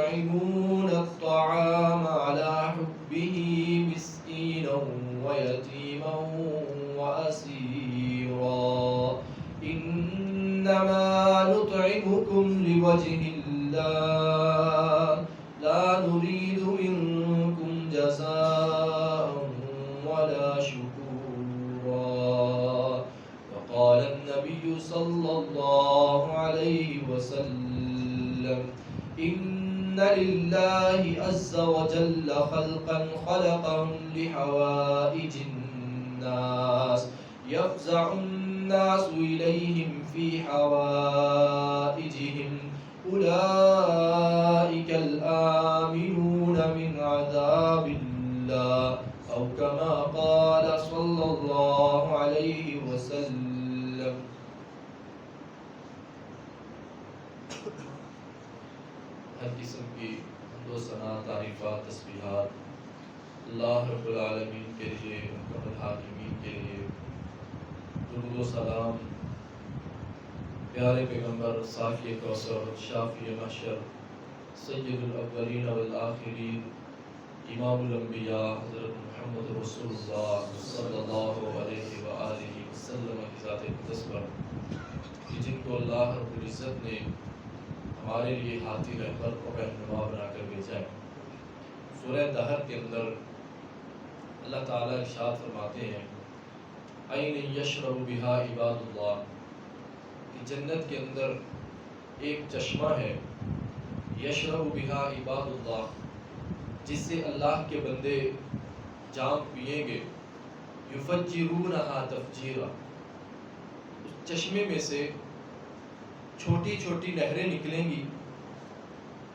يطعمون الطعام على حبه مسكينا ويتيما وأسيرا إنما نطعمكم لوجه الله لا نريد منكم جزاء ولا شكورا. وقال النبي صلى الله عليه وسلم إن لله عز وجل خلقا خلقهم لحوائج الناس يفزع الناس إليهم في حوائجهم أولئك الآمنون من عذاب الله أو كما قال صلى الله عليه وسلم. ہر قسم کی حمد و ثنا، تعریفات، تسبیحات اللہ رب العالمین کے لیے، مکمل حاکمین کے لیے. درود و سلام پیارے پیغمبر صافی کوثر، شافی محشر، سید الاولین والآخرین، امام الانبیاء حضرت محمد رسول اللہ صلی اللہ علیہ وآلہ وسلم کی ذات اقدس پر کہ جن کو اللہ رب العزت نے ہمارے لیے ہاتھی رہبر اور رہنما بنا کر بھیجا ہے. سورہ دہر کے اندر اللہ تعالیٰ ارشاد فرماتے ہیں عین یشرب بہا عباد اللہ، کہ جنت کے اندر ایک چشمہ ہے یشرب بہا عباد اللہ، جس سے اللہ کے بندے جام پئیں گے. یفجرونہا تفجیرا، اس چشمے میں سے چھوٹی چھوٹی نہریں نکلیں گی،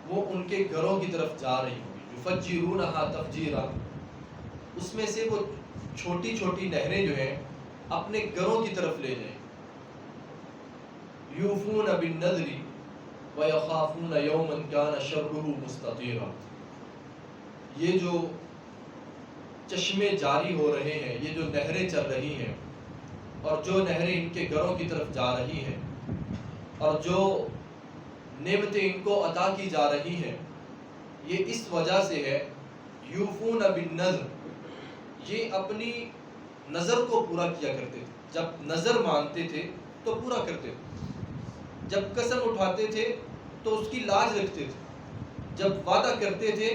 وہ ان کے گھروں کی طرف جا رہی ہوں گی. یفجرونہا تفجیرا، اس میں سے وہ چھوٹی چھوٹی نہریں جو ہیں اپنے گھروں کی طرف لے جائیں. یوفون بالنذر ویخافون یوما کان شرہ مستطیرا، یہ جو چشمے جاری ہو رہے ہیں، یہ جو نہریں چل رہی ہیں اور جو نہریں ان کے گھروں کی طرف جا رہی ہیں اور جو نعمتیں ان کو عطا کی جا رہی ہیں، یہ اس وجہ سے ہے یوفون بالنذر، یہ اپنی نظر کو پورا کیا کرتے تھے. جب نظر مانتے تھے تو پورا کرتے تھے، جب قسم اٹھاتے تھے تو اس کی لاج رکھتے تھے، جب وعدہ کرتے تھے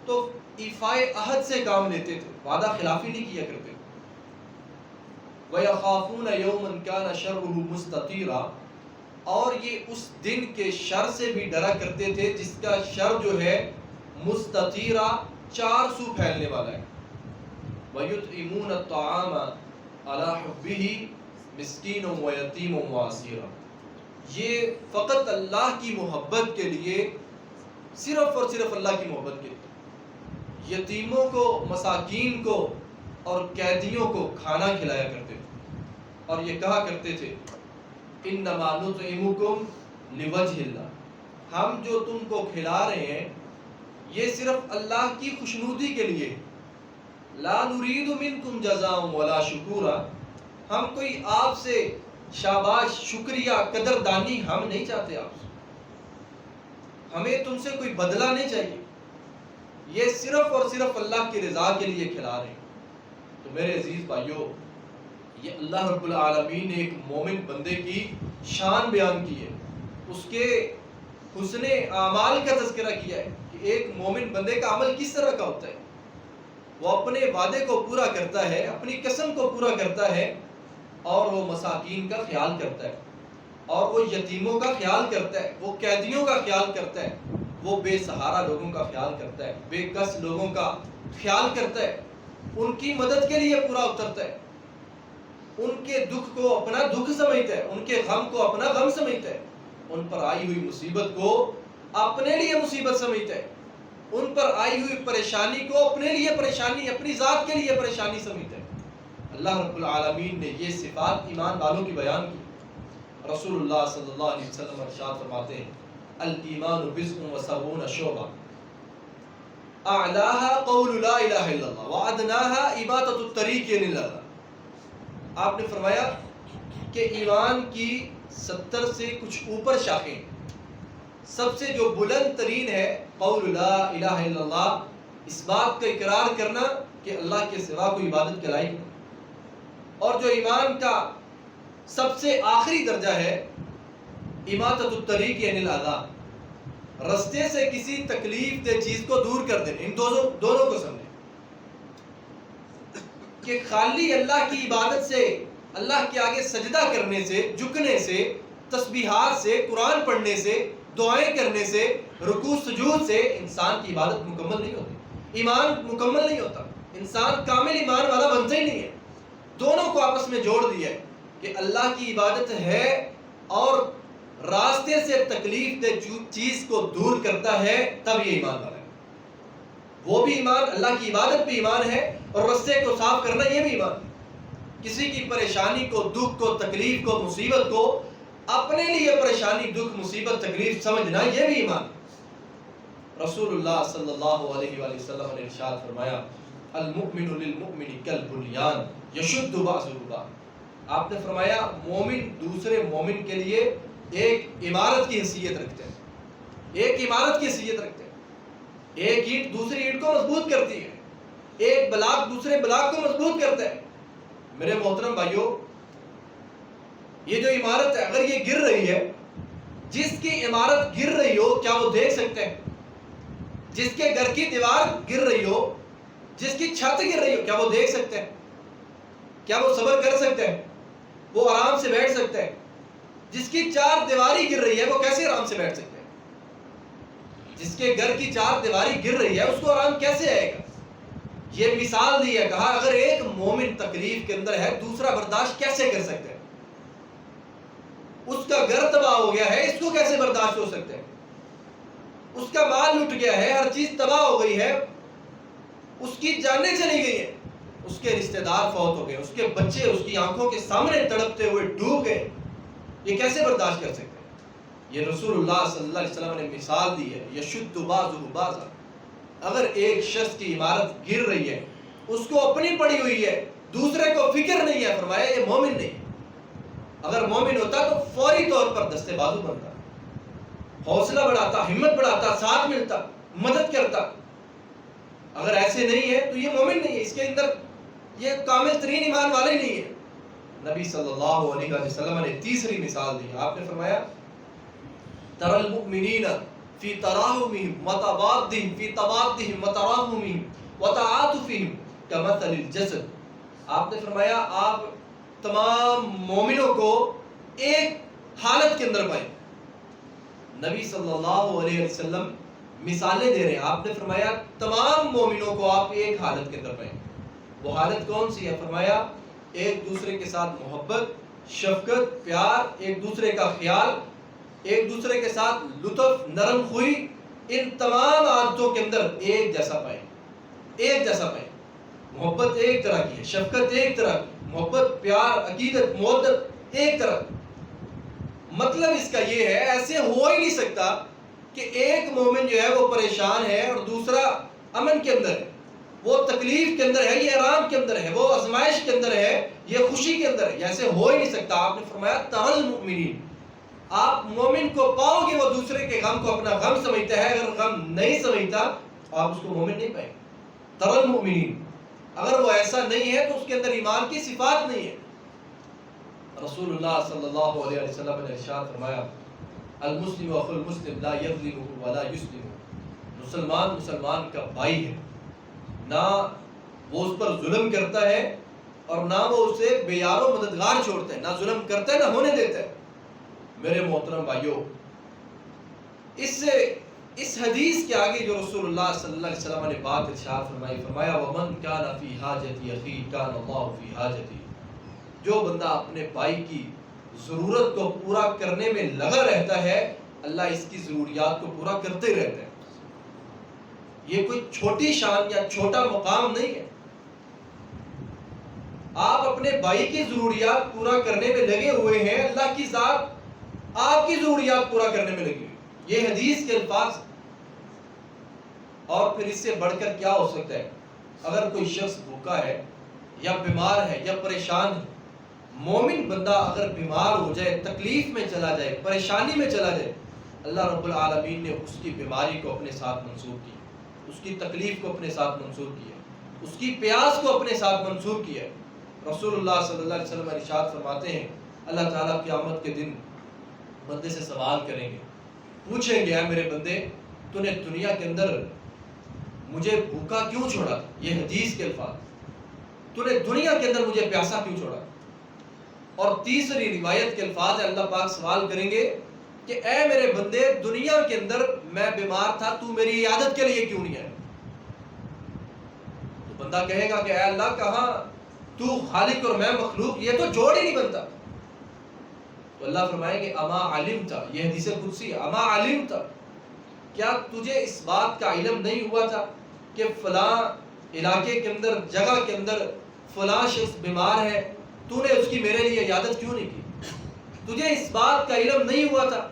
تو ایفائے عہد سے کام لیتے تھے، وعدہ خلافی نہیں کیا کرتے. وَيَخَافُونَ يَوْمًا كَانَ شَرُّهُ مُسْتَطِيرًا، اور یہ اس دن کے شر سے بھی ڈرا کرتے تھے جس کا شر جو ہے مستطیرا، 4 سو پھیلنے والا ہے. وَيُطْعِمُونَ الطَّعَامَ عَلَى حُبِّهِ مِسْكِينًا وَيَتِيمًا وَأَسِيرًا، یہ فقط اللہ کی محبت کے لیے، صرف اور صرف اللہ کی محبت کے لیے یتیموں کو، مساکین کو اور قیدیوں کو کھانا کھلایا کرتے تھے. اور یہ کہا کرتے تھے انما نطعمکم لوجہ اللہ، ہم جو تم کو کھلا رہے ہیں یہ صرف اللہ کی خوشنودی کے لیے. لا نرید منکم جزاء ولا شکورا، ہم کوئی آپ سے شاباش، شکریہ، قدردانی ہم نہیں چاہتے، آپ سے ہمیں تم سے کوئی بدلہ نہیں چاہیے، یہ صرف اور صرف اللہ کی رضا کے لیے کھلا رہے ہیں. تو میرے عزیز بھائیوں، یہ اللہ رب العالمین نے ایک مومن بندے کی شان بیان کی ہے، اس کے حسن اعمال کا تذکرہ کیا ہے کہ ایک مومن بندے کا عمل کس طرح کا ہوتا ہے. وہ اپنے وعدے کو پورا کرتا ہے، اپنی قسم کو پورا کرتا ہے، اور وہ مساکین کا خیال کرتا ہے، اور وہ یتیموں کا خیال کرتا ہے، وہ قیدیوں کا خیال کرتا ہے، وہ بے سہارا لوگوں کا خیال کرتا ہے، بے کس لوگوں کا خیال کرتا ہے، ان کی مدد کے لیے پورا اترتا ہے، ان کے دکھ کو اپنا دکھ سمجھتا ہے، ان کے غم کو اپنا غم سمجھتا ہے، ان پر آئی ہوئی مصیبت کو اپنے لیے مصیبت سمجھتا ہے، ان پر آئی ہوئی پریشانی کو اپنے لیے پریشانی، اپنی ذات کے لیے پریشانی سمجھتا ہے. اللہ رب العالمین نے یہ صفات ایمان والوں کی بیان کی. رسول اللہ صلی اللہ علیہ وسلم ارشاد فرماتے ہیں الایمان بضع وسبعون شعبہ اعلاها قول لا الہ الا اللہ وادناها اماطۃ الطریق الی اللہ. آپ نے فرمایا کہ ایمان کی 70 سے کچھ اوپر شاخیں، سب سے جو بلند ترین ہے قول لا الہ الا اللہ، اس بات کا اقرار کرنا کہ اللہ کے سوا کوئی عبادت کے لائق نہیں. اور جو ایمان کا سب سے آخری درجہ ہے اماطۃ الطریق عن الاذى، رستے سے کسی تکلیف دہ چیز کو دور کر دینا. ان دونوں کو سمجھیں کہ خالی اللہ کی عبادت سے، اللہ کے آگے سجدہ کرنے سے، جھکنے سے، تسبیحات سے، قرآن پڑھنے سے، دعائیں کرنے سے، رکوع سجود سے انسان کی عبادت مکمل نہیں ہوتی، ایمان مکمل نہیں ہوتا، انسان کامل ایمان والا بنتا ہی نہیں ہے. دونوں کو آپس میں جوڑ دیا ہے کہ اللہ کی عبادت ہے اور راستے سے تکلیف دہ چیز کو دور کرتا ہے، تب یہ ایمان والا ہے. وہ بھی ایمان، اللہ کی عبادت بھی ایمان ہے، اور رستے کو صاف کرنا یہ بھی ایمان ہے. کسی کی پریشانی کو، دکھ کو، تکلیف کو، مصیبت کو اپنے لیے پریشانی، دکھ، مصیبت، تکلیف سمجھنا یہ بھی ایمان. رسول اللہ صلی اللہ علیہ وآلہ وسلم نے ارشاد فرمایا المؤمن للمؤمن کالبنیان یشد بعضہ بعضا. آپ نے فرمایا مومن دوسرے مومن کے لیے ایک عمارت کی حیثیت رکھتے ہیں، ایک عمارت کی حیثیت رکھتے ہیں. ایک اینٹ دوسری اینٹ کو مضبوط کرتی ہے، ایک بلاک دوسرے بلاک کو مضبوط کرتا ہے. میرے محترم بھائیوں، یہ جو عمارت ہے اگر یہ گر رہی ہے، جس کی عمارت گر رہی ہو کیا وہ دیکھ سکتے ہیں؟ جس کے گھر کی دیوار گر رہی ہو، جس کی چھت گر رہی ہو، کیا وہ دیکھ سکتے ہیں؟ کیا وہ صبر کر سکتے ہیں؟ وہ آرام سے بیٹھ سکتے ہیں؟ جس کی چار دیواری گر رہی ہے وہ کیسے آرام سے بیٹھ سکتے ہیں؟ جس کے گھر کی چار دیواری گر رہی ہے اس کو آرام کیسے آئے گا؟ یہ مثال دی ہے، کہا اگر ایک مومن تکلیف کے اندر ہے دوسرا برداشت کیسے کر سکتے ہیں؟ اس کا گھر تباہ ہو گیا ہے، اس کو کیسے برداشت ہو سکتے ہیں؟ اس کا مال لٹ گیا ہے، ہر چیز تباہ ہو گئی ہے، اس کی جانیں چلی گئی ہیں، اس کے رشتہ دار فوت ہو گئے، اس کے بچے اس کی آنکھوں کے سامنے تڑپتے ہوئے ڈوب گئے، یہ کیسے برداشت کر سکتے ہیں؟ یہ رسول اللہ صلی اللہ علیہ وسلم نے مثال دی ہے یشد بعضہ بعضا. اگر ایک شخص کی عمارت گر رہی ہے، اس کو اپنی پڑی ہوئی ہے، دوسرے کو فکر نہیں ہے، فرمایا یہ مومن نہیں. اگر مومن ہوتا تو فوری طور پر دستے بازو بنتا، حوصلہ بڑھاتا، ہمت بڑھاتا، ساتھ ملتا، مدد کرتا. اگر ایسے نہیں ہے تو یہ مومن نہیں ہے، اس کے اندر یہ کامل ترین ایمان والا ہی نہیں ہے. نبی صلی اللہ علیہ وسلم نے تیسری مثال دی. آپ نے فرمایا ترى المؤمنین فی تراحمهم وتوادهم فی توادهم وتراحمهم وتعاطفهم كمثل الجسد. آپ نے فرمایا آپ تمام مومنوں کو ایک حالت کے اندر پائیں. نبی صلی اللہ علیہ وسلم مثالیں دے رہے ہیں. آپ نے فرمایا تمام مومنوں کو آپ ایک حالت کے اندر پائیں. وہ حالت کون سی ہے؟ فرمایا ایک دوسرے کے ساتھ محبت، شفقت، پیار، ایک دوسرے کا خیال، ایک دوسرے کے ساتھ لطف، نرم خوئی، ان تمام عادتوں کے اندر ایک جیسا پائیں، ایک جیسا پائیں. محبت ایک طرح کی ہے، شفقت ایک طرح کی، محبت، پیار، عقیدت، مودت ایک طرح. مطلب اس کا یہ ہے ایسے ہو ہی نہیں سکتا کہ ایک مومن جو ہے وہ پریشان ہے اور دوسرا امن کے اندر ہے، وہ تکلیف کے اندر ہے، یہ آرام کے اندر ہے، وہ آزمائش کے اندر ہے، یہ خوشی کے اندر ہے. ایسے ہو ہی نہیں سکتا. آپ نے فرمایا ترى المؤمنین، آپ مومن کو پاؤ گے وہ دوسرے کے غم کو اپنا غم سمجھتا ہے. اگر غم نہیں سمجھتا آپ اس کو مومن نہیں پائیں. ترى المؤمنین، اگر وہ ایسا نہیں ہے تو اس کے اندر ایمان کی صفات نہیں ہے. رسول اللہ صلی اللہ علیہ وسلم نے ارشاد فرمایا المسلم اخو المسلم لا یظلمہ ولا یسلمہ. مسلمان مسلمان کا بھائی ہے، نہ وہ اس پر ظلم کرتا ہے اور نہ وہ اسے بے یار و مددگار چھوڑتا ہے، نہ ظلم کرتا ہے نہ ہونے دیتا ہے. میرے محترم بھائیوں، اس حدیث کے آگے جو رسول اللہ صلی اللہ علیہ وسلم نے بات ارشاد فرمائی، فرمایا وَمَنْ كَانَ فِي حَاجَةِ أَخِيهِ كَانَ اللَّهُ فِي حَاجَتِهِ. جو بندہ اپنے بھائی کی ضرورت کو پورا کرنے میں لگا رہتا ہے، اللہ اس کی ضروریات کو پورا کرتے رہتے ہیں. یہ کوئی چھوٹی شان یا چھوٹا مقام نہیں ہے. آپ اپنے بھائی کی ضروریات پورا کرنے میں لگے ہوئے ہیں، اللہ کی ذات آپ کی ضروریات پورا کرنے میں لگی ہوئی. یہ حدیث کے الفاظ. اور پھر اس سے بڑھ کر کیا ہو سکتا ہے؟ اگر کوئی شخص بھوکا ہے یا بیمار ہے یا پریشان ہے، مومن بندہ اگر بیمار ہو جائے، تکلیف میں چلا جائے، پریشانی میں چلا جائے، اللہ رب العالمین نے اس کی بیماری کو اپنے ساتھ منسوخ کیا، اس کی تکلیف کو اپنے ساتھ منسوخ کیا، اس کی پیاس کو اپنے ساتھ منسوخ کیا۔ رسول اللہ صلی اللہ علیہ وسلم ارشاد فرماتے ہیں اللہ تعالیٰ قیامت کے دن بندے سے سوال کریں گے، پوچھیں گے اے میرے بندے تو نے دنیا کے اندر مجھے بھوکا کیوں چھوڑا تھا؟ یہ حدیث کے الفاظ، تو نے دنیا کے اندر مجھے پیاسا کیوں چھوڑا؟ اور تیسری روایت کے الفاظ ہے اللہ پاک سوال کریں گے کہ اے میرے بندے دنیا کے اندر میں بیمار تھا تو میری عیادت کے لیے کیوں نہیں آیا؟ تو بندہ کہے گا کہ اے اللہ کہاں تو خالق اور میں مخلوق، یہ تو جوڑ ہی نہیں بنتا۔ تو اللہ فرمائیں گے اما علمت، یہ حدیث قدسی، اما علمت، کیا تجھے اس بات کا علم نہیں ہوا تھا کہ فلاں علاقے کے اندر، جگہ کے اندر فلاں شخص بیمار ہے، تو نے اس کی میرے لیے عیادت کیوں نہیں کی؟ تجھے اس بات کا علم نہیں ہوا تھا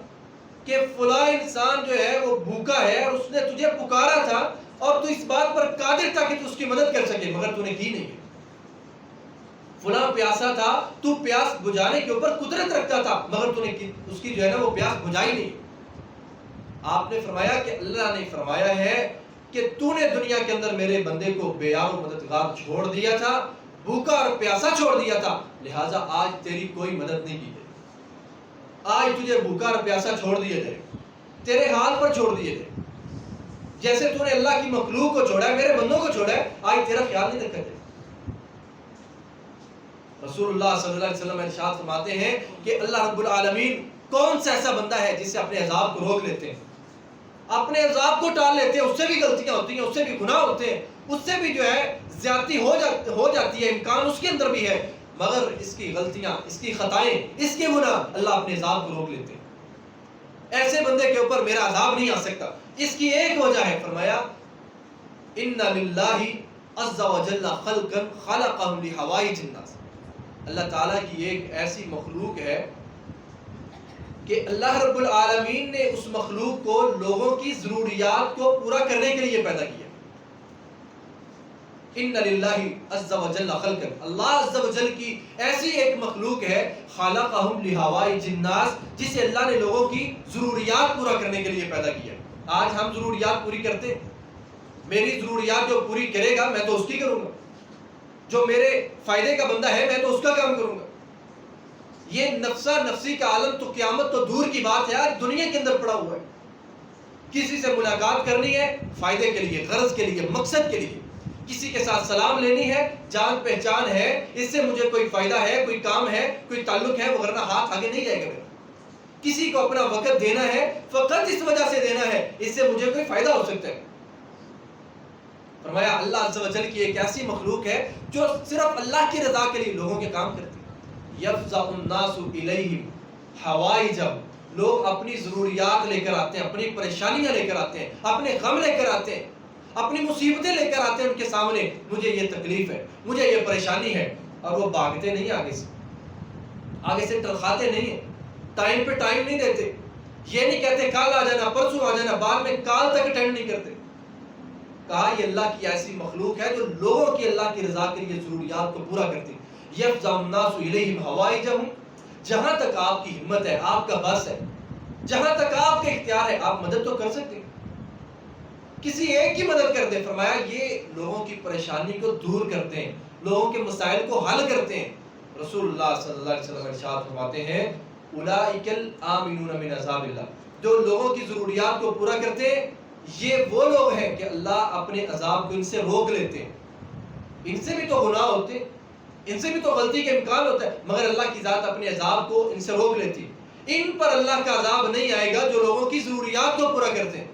کہ فلاں انسان جو ہے وہ بھوکا ہے اور اس نے تجھے پکارا تھا اور تو اس بات پر قادر تھا کہ تو اس کی مدد کر سکے مگر تو نے کی نہیں؟ فلاں پیاسا تھا، تو پیاس بجھانے کے اوپر قدرت رکھتا تھا مگر تو نے اس کی جو ہے نا وہ پیاس بجھائی نہیں۔ آپ نے فرمایا کہ اللہ نے فرمایا ہے کہ تو نے دنیا کے اندر میرے بندے کو بے یار و مددگار چھوڑ دیا تھا، بھوکا اور پیاسا چھوڑ دیا تھا، لہٰذا آج تیری کوئی مدد نہیں کی جائے، آج تجھے بھوکا اور پیاسا چھوڑ دیا جائے، تیرے حال پر چھوڑ دیا جائے، جیسے تو نے اللہ کی مخلوق کو چھوڑا ہے، میرے بندوں کو چھوڑا ہے، آج تیرا خیال نہیں رکھا جائے۔ رسول اللہ صلی اللہ علیہ وسلم ارشاد فرماتے ہیں کہ اللہ رب العالمین کون سا ایسا بندہ ہے جس سے اپنے عذاب کو روک لیتے ہیں، اپنے عذاب کو ٹال لیتے ہیں، اس سے بھی غلطیاں ہوتی ہیں، اس سے بھی گناہ ہوتے ہیں، اس سے بھی جو ہے زیادتی ہو جاتی ہے، امکان اس کے اندر بھی ہے، مگر اس کی غلطیاں، اس کی خطائیں، اس کے گناہ اللہ اپنے عذاب کو روک لیتے ہیں۔ ایسے بندے کے اوپر میرا عذاب نہیں آ سکتا۔ اس کی ایک وجہ ہے، فرمایا ان للہ عز وجل خلقا خلقهم لحوائج الناس، اللہ تعالیٰ کی ایک ایسی مخلوق ہے کہ اللہ رب العالمین نے اس مخلوق کو لوگوں کی ضروریات کو پورا کرنے کے لیے پیدا کیا۔ ان للہ عز وجل خلقا، اللہ عز وجل کی ایسی ایک مخلوق ہے خلقهم لحوائج الناس، جسے اللہ نے لوگوں کی ضروریات پورا کرنے کے لیے پیدا کیا۔ آج ہم ضروریات پوری کرتے، میری ضروریات جو پوری کرے گا میں تو اس کی کروں گا، جو میرے فائدے کا بندہ ہے میں تو اس کا کام کروں گا۔ یہ نفسا نفسی کا عالم تو قیامت تو دور کی بات ہے، آج دنیا کے اندر پڑا ہوا ہے۔ کسی سے ملاقات کرنی ہے فائدے کے لیے، غرض کے لیے، مقصد کے لیے، کسی کے ساتھ سلام لینی ہے، جان پہچان ہے، اس سے مجھے کوئی فائدہ ہے، کوئی کام ہے، کوئی تعلق ہے، ورنہ ہاتھ آگے نہیں جائے گا میرا۔ کسی کو اپنا وقت دینا ہے فقط اس وجہ سے دینا ہے، اس سے مجھے کوئی فائدہ ہو سکتا ہے۔ فرمایا اللہ عز و جل کی ایک ایسی مخلوق ہے جو صرف اللہ کی رضا کے لیے لوگوں کے کام کرتی ہے۔ یفزع الناس الیہم حوائجہم، لوگ اپنی ضروریات لے کر آتے ہیں، اپنی پریشانیاں لے کر آتے ہیں، اپنے غم لے کر آتے ہیں، اپنی مصیبتیں لے کر آتے ہیں ان کے سامنے، مجھے یہ تکلیف ہے، مجھے یہ پریشانی ہے، اور وہ بھاگتے نہیں آگے سے ٹرخاتے نہیں ہیں، ٹائم پہ ٹائم نہیں دیتے، یہ نہیں کہتے کل آ جانا، پرسوں آ جانا، بعد میں کال تک اٹینڈ نہیں کرتے۔ کہا یہ اللہ کی ایسی مخلوق ہے جو لوگوں کی اللہ کی رضا کے لیے ضروریات کو پورا کرتی ہے۔ یفزع الناس الیہم حوائجہم، جہاں تک آپ کی ہمت ہے، آپ کا بس ہے، جہاں تک آپ کے اختیار ہے، آپ مدد تو کر سکتے ہیں، کسی ایک کی مدد کر دیں۔ فرمایا یہ لوگوں کی پریشانی کو دور کرتے ہیں، لوگوں کے مسائل کو حل کرتے ہیں۔ رسول اللہ صلی اللہ علیہ وسلم ارشاد فرماتے ہیں اولئک الآمنون من عذاب اللہ، جو لوگوں کی ضروریات کو پورا کرتے ہیں یہ وہ لوگ ہیں کہ اللہ اپنے عذاب کو ان سے روک لیتے ہیں۔ ان سے بھی تو گناہ ہوتے ہیں، ان سے بھی تو غلطی کے امکان ہوتا ہے، مگر اللہ کی ذات اپنے عذاب کو ان سے روک لیتی ہے۔ ان پر اللہ کا عذاب نہیں آئے گا جو لوگوں کی ضروریات کو پورا کرتے ہیں،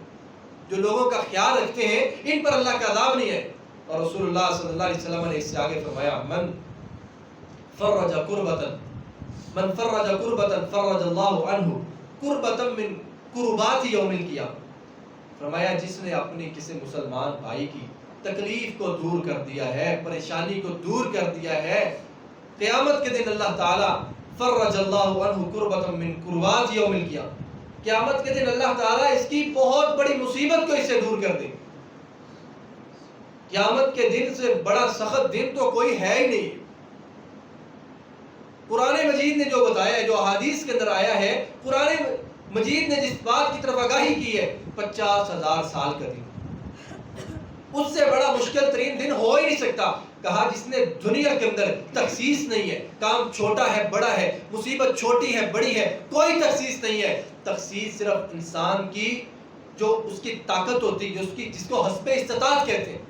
جو لوگوں کا خیال رکھتے ہیں، ان پر اللہ کا عذاب نہیں ہے۔ اور رسول اللہ صلی اللہ علیہ وسلم نے اس سے آگے فرمایا من فرج کربتا فرج اللہ عنہ کربتا من کربات یوم القیامہ، فرمایا جس نے اپنے کسی مسلمان بھائی کی تکلیف کو دور کر دیا ہے، پریشانی کو دور کر دیا ہے، قیامت کے دن اللہ تعالی فرج اللہ عنہ کربتا من کربات یوم القیامہ، قیامت کے دن اللہ تعالیٰ اس کی بہت بڑی مصیبت کو اس سے دور کر دے۔ قیامت کے دن سے بڑا سخت دن تو کوئی ہے ہی نہیں۔ قرآن مجید نے جو بتایا ہے، جو احادیث کے اندر آیا ہے، مجید نے جس بات کی طرف آگاہی کی ہے 50,000 سال کا دن، اس سے بڑا مشکل ترین دن ہو ہی نہیں سکتا۔ کہا جس نے دنیا کے اندر تخصیص نہیں ہے، کام چھوٹا ہے بڑا ہے، مصیبت چھوٹی ہے بڑی ہے، کوئی تخصیص نہیں ہے۔ تخصیص صرف انسان کی جو اس کی طاقت ہوتی ہے، جس کو حسب استطاعت کہتے ہیں،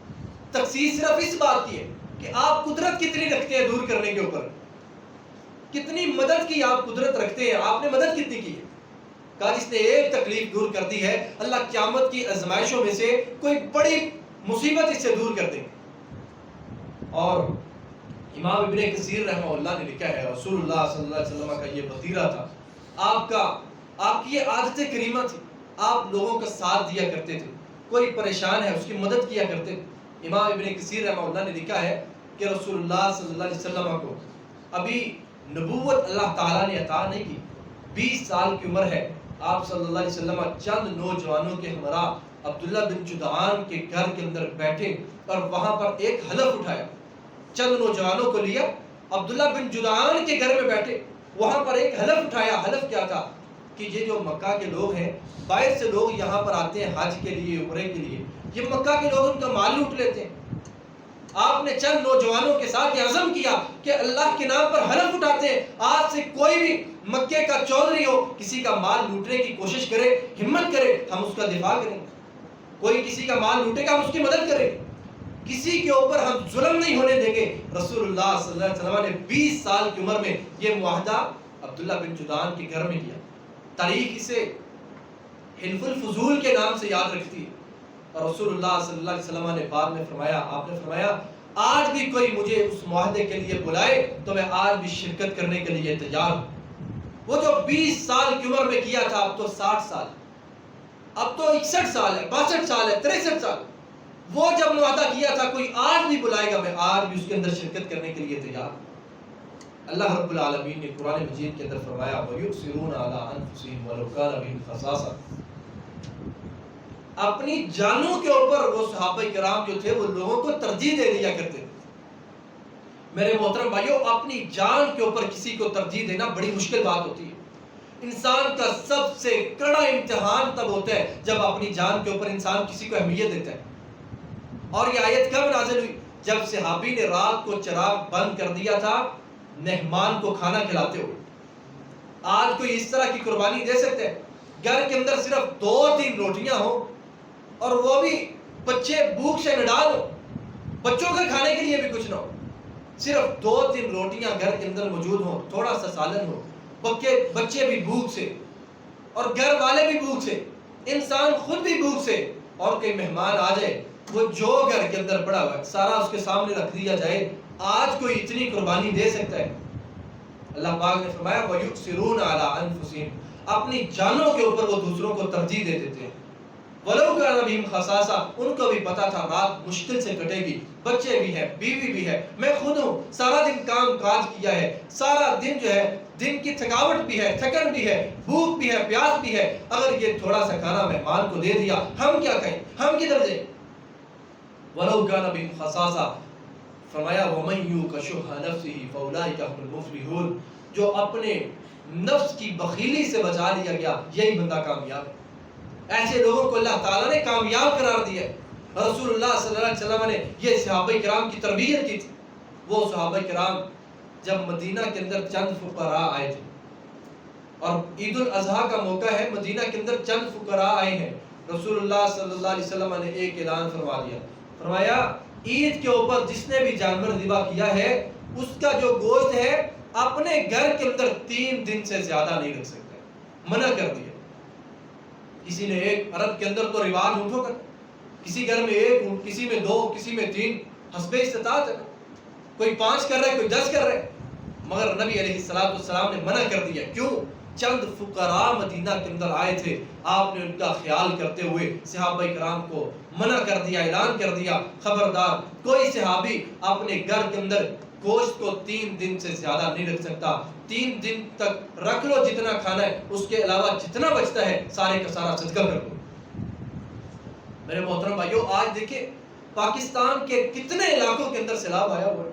تخصیص صرف اس بات کی ہے کہ آپ قدرت کتنی رکھتے ہیں دور کرنے کے اوپر، کتنی مدد کی آپ قدرت رکھتے ہیں، آپ نے مدد کتنی کی ہے۔ کہا جس نے ایک تکلیف دور کر دی ہے، اللہ قیامت کی آزمائشوں میں سے کوئی بڑی مصیبت اس سے دور کر دے۔ اور امام ابن کثیر رحمہ اللہ نے لکھا ہے رسول اللہ صلی اللہ علیہ وسلم کا یہ وطیرہ تھا، آپ کی یہ عادت کریمہ تھی، آپ لوگوں کا ساتھ دیا کرتے تھے، کوئی پریشان ہے اس کی مدد کیا کرتے تھے۔ امام ابن کثیر رحمہ اللہ نے لکھا ہے کہ رسول اللہ صلی اللہ علیہ وسلم کو ابھی نبوت اللہ تعالیٰ نے عطا نہیں کی، 20 سال کی عمر ہے، آپ صلی اللہ علیہ وسلم چند نوجوانوں کے ہمراہ عبداللہ بن جدعان کے گھر کے اندر بیٹھے اور وہاں پر ایک حلف اٹھایا، چند نوجوانوں کو لیا، عبداللہ بن جدعان کے گھر میں بیٹھے، وہاں پر ایک حلف اٹھایا۔ حلف کیا تھا کہ یہ جو مکہ کے لوگ ہیں، باہر سے لوگ یہاں پر آتے ہیں حج کے لیے، عمرے کے لیے، یہ مکہ کے لوگ ان کا مال لوٹ لیتے ہیں۔ آپ نے چند نوجوانوں کے ساتھ یہ عزم کیا کہ اللہ کے نام پر حلف اٹھاتے ہیں، آج سے کوئی بھی مکے کا چودھری ہو کسی کا مال لوٹنے کی کوشش کرے، ہمت کرے، ہم اس کا دفاع کریں گے۔ کوئی کسی کا مال لوٹے گا ہم اس کی مدد کریں گے، کسی کے اوپر ہم ظلم نہیں ہونے دیں گے۔ رسول اللہ صلی اللہ علیہ وسلم نے 20 سال کی عمر میں یہ معاہدہ عبداللہ بن جدعان کے گھر میں کیا۔ تاریخ اسے حلف الفضول کے نام سے یاد رکھتی ہے۔ اور رسول اللہ صلی اللہ علیہ وسلم نے بعد میں فرمایا، آپ نے فرمایا آج بھی کوئی مجھے اس معاہدے کے لیے بلائے تو میں آج بھی شرکت کرنے کے لیے تیار ہوں۔ وہ جو 20 سال کی عمر میں کیا تھا، اب تو 60 سال، اب تو 61 سال ہے، 62 سال ہے، 63 سال، وہ جب معاہدہ کیا تھا کوئی آج بھی بلائے گا میں آج بھی اس کے اندر شرکت کرنے کے لیے تیار ہوں۔ اللہ رب العالمین نے قرآن مجید کے اندر فرمایا وَيُؤْثِرُونَ عَلَىٰ أَنفُسِهِمْ وَلَوْ كَانَ بِهِمْ خَصَاصَةٌ، اپنی جانوں کے اوپر وہ صحابہ کرام جو تھے وہ لوگوں کو ترجیح دے دیا کرتے تھے۔ میرے محترم بھائیوں، اپنی جان کے اوپر کسی کو ترجیح دینا بڑی مشکل بات ہوتی ہے۔ انسان کا سب سے کڑا امتحان تب ہوتا ہے جب اپنی جان کے اوپر انسان کسی کو اہمیت دیتا ہے۔ اور یہ آیت کب نازل ہوئی؟ جب صحابی نے رات کو چراغ بند کر دیا تھا مہمان کو کھانا کھلاتے ہوئے۔ آج کوئی اس طرح کی قربانی دے سکتے ہیں؟ گھر کے اندر صرف 2-3 روٹیاں ہوں اور وہ بھی بچے بھوک سے نڈال ہو، بچوں کے کھانے کے لیے بھی کچھ نہ ہو، صرف 2-3 روٹیاں گھر کے اندر موجود ہوں، تھوڑا سا سالن ہو، بچے بھی بھوک سے اور گھر والے بھی بھوک سے، انسان خود بھی بھوک سے، اور کوئی مہمان آ جائے، وہ جو گھر کے اندر پڑا ہوا ہے سارا اس کے سامنے رکھ دیا جائے، آج کوئی اتنی قربانی دے سکتا ہے؟ اللہ پاک نے فرمایا وَيُؤْثِرُونَ عَلَىٰ أَنفُسِهِمْ، اپنی جانوں کے اوپر وہ دوسروں کو ترجیح دے دیتے ہیں۔ وَلَوْ كَانَ بِهِمْ خَصَاصَةٌ، ان کو بھی پتا تھا رات مشکل سے کٹے گی، بچے بھی ہیں، بیوی بھی ہے، میں خود ہوں، سارا دن کام کاج کیا ہے، سارا دن جو ہے دن کی تھکاوٹ بھی ہے، تھکن بھی ہے، بھوک بھی ہے، پیاس بھی ہے، اگر یہ تھوڑا سا کھانا مہمان کو دے دیا ہم کیا کہیں، ہم کدھر جائیں؟ وَلَوْ كَانَ بِهِمْ خَصَاصَةٌ، فرمایا وَمَن يُوقَ شُحَّ نَفْسِهِ فَأُولَٰئِكَ هُمُ الْمُفْلِحُونَ، جو اپنے نفس کی بخیلی سے بچا لیا گیا یہی بندہ کامیاب ہے۔ ایسے لوگوں کو اللہ تعالیٰ نے کامیاب قرار دیا ہے۔ رسول اللہ صلی اللہ علیہ وسلم نے یہ صحابہ کرام کی تربیت کی تھی۔ وہ صحابہ کرام جب مدینہ کے اندر چند فقراء آئے تھے اور عید الاضحیٰ کا موقع ہے، مدینہ کے اندر چند فقراء آئے ہیں، رسول اللہ صلی اللہ علیہ وسلم نے ایک اعلان فرما دیا، فرمایا عید کے اوپر جس نے بھی جانور ذبح کیا ہے اس کا جو گوشت ہے اپنے گھر کے اندر 3 دن سے زیادہ نہیں رکھ سکتے، منع کر دیا۔ کسی نے ایک، عرب کے اندر تو رواج اونٹوں کا، کسی گھر میں 1 اونٹ، کسی میں 2، کسی میں 3، حسب استطاعت ہے، کوئی 5 کر رہا ہے، کوئی 10 کر رہا ہے، مگر نبی علیہ السلام نے منع کر دیا۔ کیوں؟ چند فقراء مدینہ کے اندر آئے تھے، آپ نے ان کا خیال کرتے ہوئے صحابہ کرام کو منع کر دیا، اعلان کر دیا خبردار کوئی صحابی اپنے گھر کے اندر گوشت کو 3 دن سے زیادہ نہیں رکھ سکتا، 3 دن تک رکھ لو جتنا کھانا ہے، اس کے علاوہ جتنا بچتا ہے سارے کا سارا صدقہ کر دو۔ میرے محترم بھائیوں، آج دیکھیں پاکستان کے کتنے علاقوں کے اندر سیلاب آیا ہوا ہے،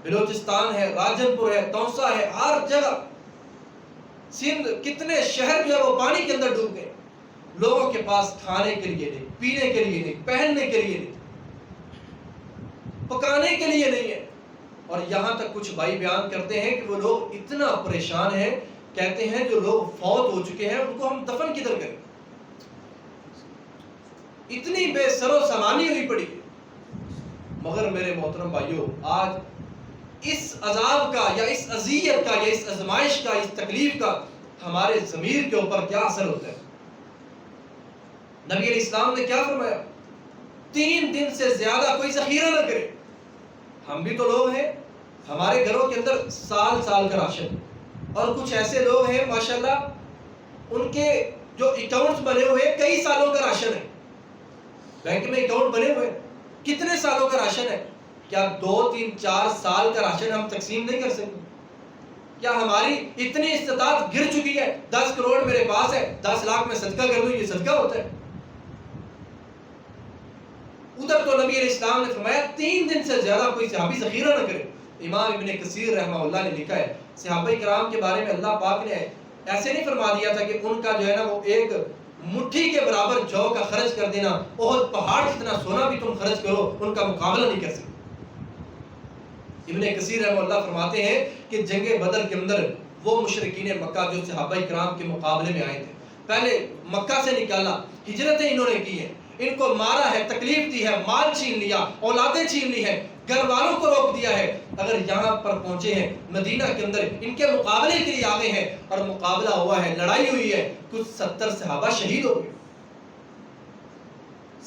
بلوچستان ہے، راجن پور ہے، تونسا ہے، ہر جگہ سندھ کتنے شہر جو ہے وہ پانی کے اندر ڈوب گئے. لوگوں کے پاس کھانے کے لیے نہیں, پینے کے لیے نہیں, پہننے کے لیے نہیں, پکانے کے لیے نہیں ہے. اور یہاں تک کچھ بھائی بیان کرتے ہیں کہ وہ لوگ اتنا پریشان ہیں, کہتے ہیں جو لوگ فوت ہو چکے ہیں ان کو ہم دفن کدھر کریں, اتنی بے سر و سامانی ہوئی پڑی. مگر میرے محترم بھائیوں, آج اس عذاب کا یا اس اذیت کا یا اس آزمائش کا, اس تکلیف کا ہمارے ضمیر کے اوپر کیا اثر ہوتا ہے؟ نبی علیہ السلام نے کیا فرمایا؟ 3 دن سے زیادہ کوئی ذخیرہ نہ کرے. ہم بھی تو لوگ ہیں, ہمارے گھروں کے اندر سال سال کا راشن, اور کچھ ایسے لوگ ہیں ماشاءاللہ ان کے جو اکاؤنٹس بنے ہوئے کئی سالوں کا راشن ہے, بینک میں اکاؤنٹ بنے ہوئے کتنے سالوں کا راشن ہے. کیا 2 3 4 سال کا راشن ہم تقسیم نہیں کر سکتے؟ کیا ہماری اتنی استطاعت گر چکی ہے 10 کروڑ میرے پاس ہے, 10 لاکھ میں صدقہ کر دوں, یہ صدقہ ہوتا ہے؟ ادھر تو نبی علیہ السلام نے فرمایا 3 دن سے زیادہ کوئی صحابی ذخیرہ نہ کرے. امام ابن کثیر رحمہ اللہ نے لکھا ہے صحابہ کرام کے بارے میں اللہ پاک نے ایسے نہیں فرما دیا تھا کہ ان کا جو ہے نا وہ ایک مٹھی کے برابر جو کا خرچ کر دینا, احد پہاڑ جتنا سونا بھی تم خرچ کرو ان کا مقابلہ نہیں کر سکتے. ابن کثیر رحمہ اللہ فرماتے ہیں کہ جنگ بدر کے اندر وہ مشرکین مکہ جو صحابہ کرام کے مقابلے میں آئے تھے, پہلے مکہ سے نکالا, ہجرتیں انہوں نے کی ہیں, ان کو مارا ہے, تکلیف دی ہے, مال چھین لیا, اولادیں چھین لی ہیں, گھر والوں کو روک دیا ہے. اگر یہاں پر پہنچے ہیں مدینہ کے اندر ان کے مقابلے کے لیے آگے ہیں, اور مقابلہ ہوا ہے, لڑائی ہوئی ہے, کچھ 70 صحابہ شہید ہو گئے,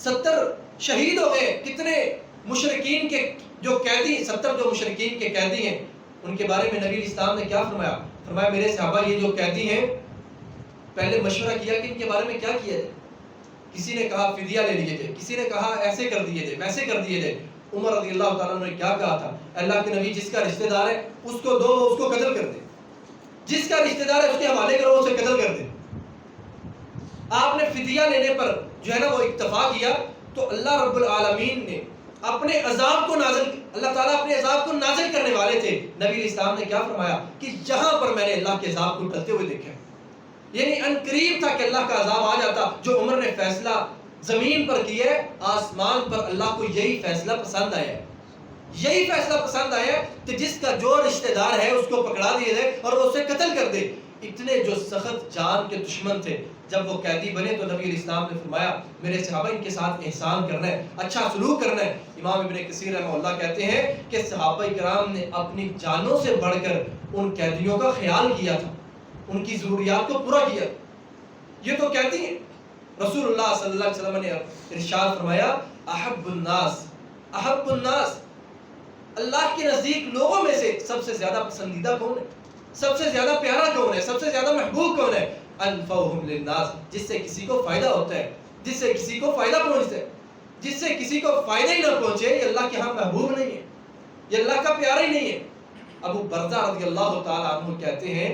70 شہید ہو گئے. کتنے مشرکین کے جو قیدی, 70 جو مشرکین کے قیدی ہیں, ان کے بارے میں نبی اسلام نے کیا فرمایا؟ فرمایا میرے صحابہ یہ جو قیدی ہیں پہلے مشورہ کیا کہ ان کے بارے میں کیا کیا جائے. کسی نے کہا فدیہ لے لیے جائے, کسی نے کہا ایسے کر دیے جائے, ویسے کر دیے جائے. عمر رضی اللہ تعالیٰ نے کیا کہا تھا؟ اللہ کے نبی جس کا رشتہ دار ہے اس کو دو, اس کو قتل کر دے, جس کا رشتہ دار ہے اس کے حوالے کرو, اسے قتل کر دے. آپ نے فدیہ لینے پر جو ہے نا وہ اکتفا کیا, تو اللہ رب العالمین نے اپنے عذاب کو نازل, اللہ تعالیٰ اپنے عذاب کو نازل کرنے والے تھے. نبی علیہ السلام نے کیا فرمایا کہ جہاں پر میں نے اللہ کے عذاب کو ٹلتے ہوئے دیکھا, یعنی ان قریب تھا کہ اللہ کا عذاب آ جاتا. جو عمر نے فیصلہ زمین پر کیا ہے, آسمان پر اللہ کو یہی فیصلہ پسند آیا ہے, یہی فیصلہ پسند آیا ہے کہ جس کا جو رشتہ دار ہے اس کو پکڑا دیا جائے اور وہ اسے قتل کر دے. اتنے جو سخت جان کے دشمن تھے, جب وہ قیدی بنے تو نبی علیہ السلام نے فرمایا میرے صحابہ ان کے ساتھ احسان کرنا ہے, اچھا سلوک کرنا ہے. امام ابن کثیر رحمہ اللہ کہتے ہیں کہ صحابہ کرام نے اپنی جانوں سے بڑھ کر ان قیدیوں کا خیال کیا تھا, ان کی ضروریات کو پورا کیا. یہ تو کہتی ہیں رسول اللہ صلی اللہ علیہ وسلم نے ارشاد فرمایا احب الناس, اللہ کے نزدیک لوگوں میں سے سب سے زیادہ پسندیدہ کون ہے, سب سے زیادہ پیارا کون ہے, سب سے زیادہ محبوب کون ہے؟ انفعهم للناس, جس سے کسی کو فائدہ ہوتا ہے, جس سے کسی کو فائدہ پہنچتا ہے. جس سے کسی کو فائدہ ہی نہ پہنچے یہ اللہ کے ہاں محبوب نہیں ہے, یہ اللہ کا پیارا ہی نہیں ہے. ابو برزہ رضی اللہ تعالیٰ عنہ کہتے ہیں,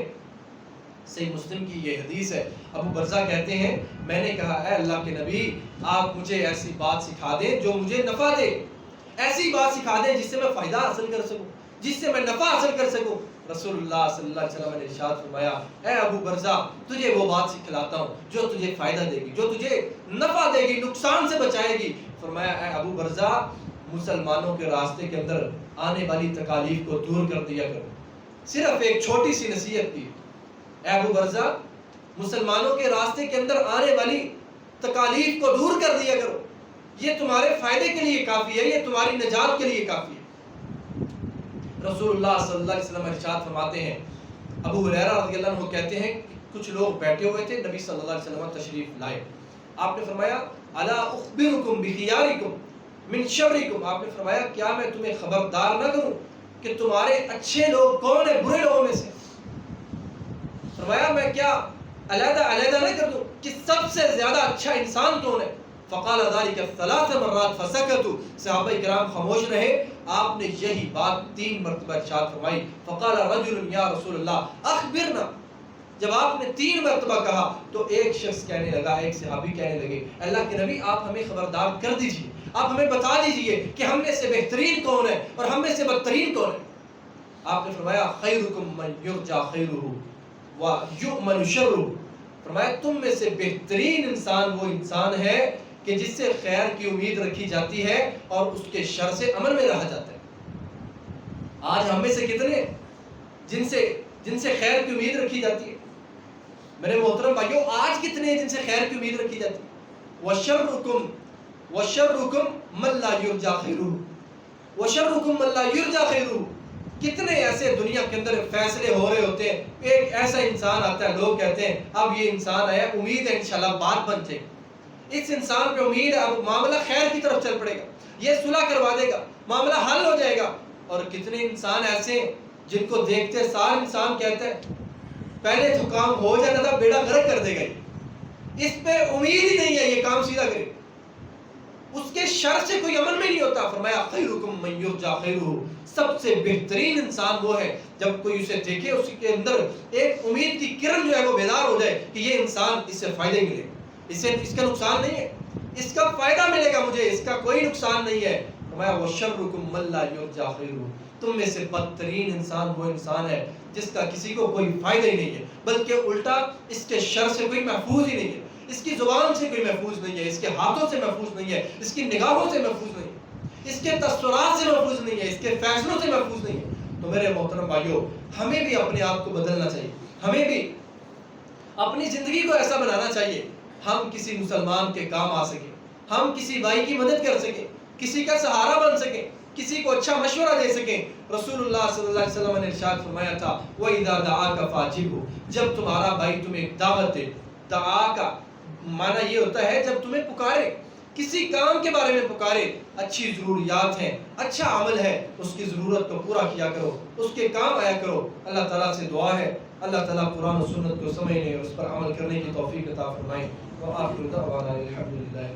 صحیح مسلم کی یہ حدیث ہے, ابو برزہ کہتے ہیں میں نے کہا اے اللہ کے نبی آپ مجھے ایسی بات سکھا دیں جو مجھے نفع دے, ایسی بات سکھا دیں جس سے میں فائدہ حاصل کر سکوں, جس سے میں نفع حاصل کر سکوں. رسول اللہ صلی اللہ علیہ وسلم نے ارشاد فرمایا اے ابو برزہ تجھے وہ بات سکھلاتا ہوں جو تجھے فائدہ دے گی, جو تجھے نفع دے گی, نقصان سے بچائے گی. فرمایا اے ابو برزہ مسلمانوں کے راستے کے اندر آنے والی تکالیف کو دور کر دیا کرو. صرف ایک چھوٹی سی نصیحت کی, اے ابو برزہ مسلمانوں کے راستے کے اندر آنے والی تکالیف کو دور کر دیا کرو, یہ تمہارے فائدے کے لیے کافی ہے, یہ تمہاری نجات کے لیے کافی ہے. رسول اللہ صلی اللہ علیہ وسلم ارشاد فرماتے ہیں, ابو ہریرہ رضی اللہ عنہ کہتے ہیں کچھ لوگ بیٹھے ہوئے تھے, نبی صلی اللہ علیہ وسلم تشریف لائے, آپ نے فرمایا الا اخبرکم بخیارکم من شرکم, آپ نے فرمایا کیا میں تمہیں خبردار نہ کروں کہ تمہارے اچھے لوگ کون ہیں برے لوگوں میں سے. فرمایا میں کیا علیحدہ نہ کر دوں کہ سب سے زیادہ اچھا انسان کون ہے. فقال ذلك 3 مرات فسكتوا, صحابہ کرام خاموش رہے. آپ نے یہی بات 3 مرتبہ ارشاد فرمائی. فقال رجل یا رسول اللہ اخبرنا, جب آپ نے 3 مرتبہ کہا تو ایک شخص کہنے لگا, ایک صحابی کہنے لگے اللہ کے نبی آپ ہمیں خبردار کر دیجئے, آپ ہمیں بتا دیجئے کہ ہم میں سے بہترین کون ہے اور ہم میں سے بدترین کون ہے. آپ نے فرمایا خیرکم من یرجى خیرہ, وَيُؤْمَنُ شَرُّهُ، فرمایا تم میں سے بہترین انسان وہ انسان ہے کہ جس سے خیر کی امید رکھی جاتی ہے اور اس کے شر سے امن میں رہا جاتا ہے۔ آج ہم میں سے کتنے جن سے خیر کی امید رکھی جاتی ہے؟ میرے محترم بھائیوں، آج کتنے ہیں جن سے خیر کی امید رکھی جاتی ہے؟ وَشَرُّكُمْ مَن لَا يُرْجَى خَيْرُهُ، وَشَرُّكُمْ مَن لَا يُرْجَى خَيْرُهُ۔ کتنے ایسے دنیا کے اندر فیصلے ہو رہے ہوتے ہیں، ایک ایسا انسان آتا ہے، لوگ کہتے ہیں اب یہ انسان آیا، امید ہے انشاءاللہ بات بن جائے گی، اس انسان پہ امید ہے اب معاملہ خیر کی طرف چل پڑے گا، یہ صلح کروا دے گا، معاملہ حل ہو جائے گا۔ اور کتنے انسان ایسے ہیں جن کو دیکھتے سارے انسان کہتے ہیں پہلے تو کام ہو جانا تھا، بیڑا غرق کر دے گا، اس پہ امید ہی نہیں ہے یہ کام سیدھا کرے، اس کے شر سے کوئی امن میں نہیں ہوتا۔ فرمایا خیرکم من یرجی خیرہ، سب سے بہترین انسان وہ ہے جب کوئی اسے دیکھے اس کے اندر ایک امید کی کرن جو ہے وہ بیدار ہو جائے کہ یہ انسان اس سے فائدہ ہی ملے، اس کا نقصان نہیں ہے، اس کا فائدہ ملے گا مجھے، اس کا کوئی نقصان نہیں ہے۔ فرمایا وشرکم من لا یرجی خیرہ، تم میں سے بدترین انسان وہ انسان ہے جس کا کسی کو کوئی فائدہ ہی نہیں ہے، بلکہ الٹا اس کے شر سے کوئی محفوظ ہی نہیں ہے، اس کی زبان سے کوئی محفوظ نہیں ہے، اس کے ہاتھوں سے محفوظ نہیں ہے، اس کی نگاہوں سے محفوظ نہیں ہے، اس کے تصورات سے محفوظ نہیں ہے، اس کے فیصلوں سے محفوظ نہیں ہے۔ تو میرے محترم بھائیوں، ہمیں بھی اپنے آپ کو بدلنا چاہیے، ہمیں بھی اپنی زندگی کو ایسا بنانا چاہیے ہم کسی مسلمان کے کام آ سکیں، ہم کسی بھائی کی مدد کر سکیں، کسی کا سہارا بن سکیں، کسی کو اچھا مشورہ دے سکیں۔ رسول اللہ صلی اللہ علیہ وسلم نے ارشاد فرمایا تھا وَإِذَا دَعَاكَ فَأَجِبْهُ، جب تمہارا بھائی تمہیں ایک دعوت دے، دعا کا معنی یہ ہوتا ہے جب تمہیں پکارے، کسی کام کے بارے میں پکارے، اچھی ضروریات ہیں، اچھا عمل ہے، اس کی ضرورت کو پورا کیا کرو، اس کے کام آیا کرو۔ اللہ تعالیٰ سے دعا ہے اللہ تعالیٰ قرآن و سنت کو سمجھنے اور اس پر عمل کرنے کی توفیق عطا فرمائے۔ وآخر دعوانا الحمدللہ۔